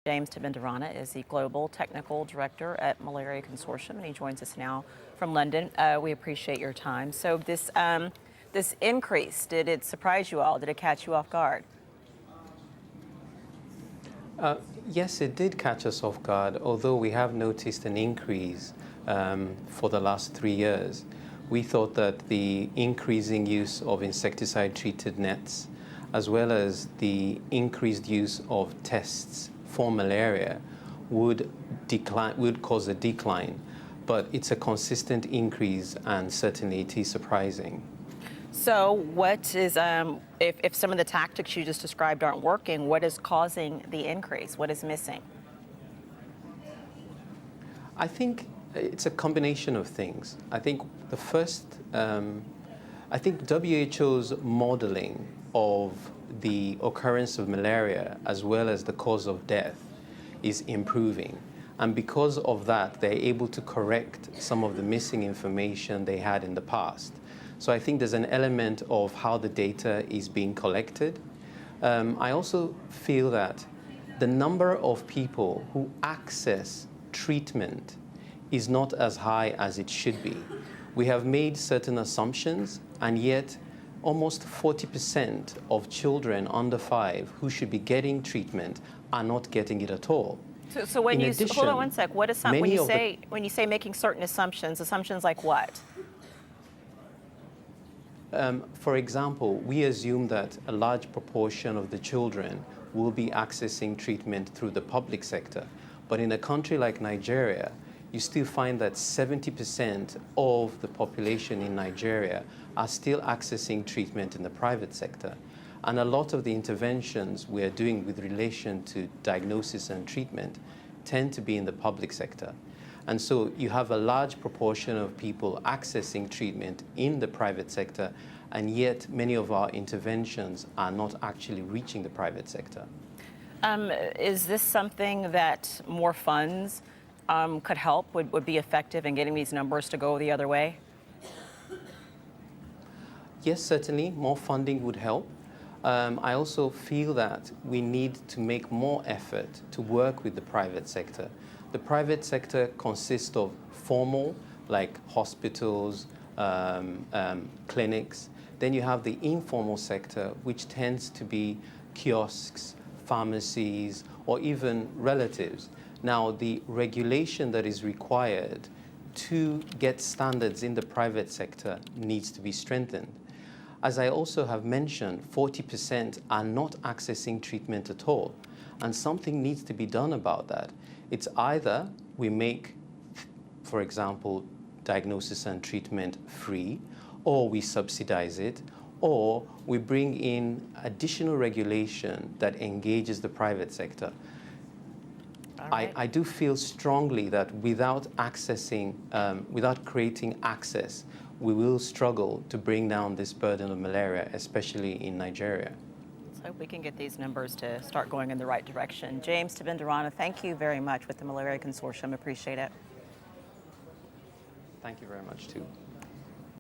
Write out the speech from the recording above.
James Tibenderana is the Global Technical Director at Malaria Consortium, and he joins us now from London. We appreciate your time. So this increase, did it surprise you all? Did it catch you off guard? Yes, it did catch us off guard, although we have noticed an increase for the last 3 years. We thought that the increasing use of insecticide-treated nets, as well as the increased use of tests for malaria, would cause a decline. But it's a consistent increase, and certainly it is surprising. So what is, if some of the tactics you just described aren't working, what is causing the increase? What is missing? I think it's a combination of things. I think the first, I think WHO's modeling of the occurrence of malaria as well as the cause of death is improving. And because of that, they're able to correct some of the missing information they had in the past. So I think there's an element of how the data is being collected. I also feel that the number of people who access treatment is not as high as it should be. We have made certain assumptions, and yet almost 40% of children under 5 who should be getting treatment are not getting it at all. So when you hold on one sec, what is when you say making certain assumptions like what? For example, we assume that a large proportion of the children will be accessing treatment through the public sector. But in a country like Nigeria, you still find that 70% of the population in Nigeria are still accessing treatment in the private sector. And a lot of the interventions we are doing with relation to diagnosis and treatment tend to be in the public sector. And so you have a large proportion of people accessing treatment in the private sector, and yet many of our interventions are not actually reaching the private sector. Is this something that more funds could help, would be effective in getting these numbers to go the other way? Yes, certainly, more funding would help. I also feel that we need to make more effort to work with the private sector. The private sector consists of formal, like hospitals, clinics. Then you have the informal sector, which tends to be kiosks, pharmacies, or even relatives. Now, the regulation that is required to get standards in the private sector needs to be strengthened. As I also have mentioned, 40% are not accessing treatment at all, and something needs to be done about that. It's either we make, for example, diagnosis and treatment free, or we subsidize it, or we bring in additional regulation that engages the private sector. Right. I do feel strongly that without creating access, we will struggle to bring down this burden of malaria, especially in Nigeria. Let's hope we can get these numbers to start going in the right direction. James Tibenderana, thank you very much with the Malaria Consortium. Appreciate it. Thank you very much, too.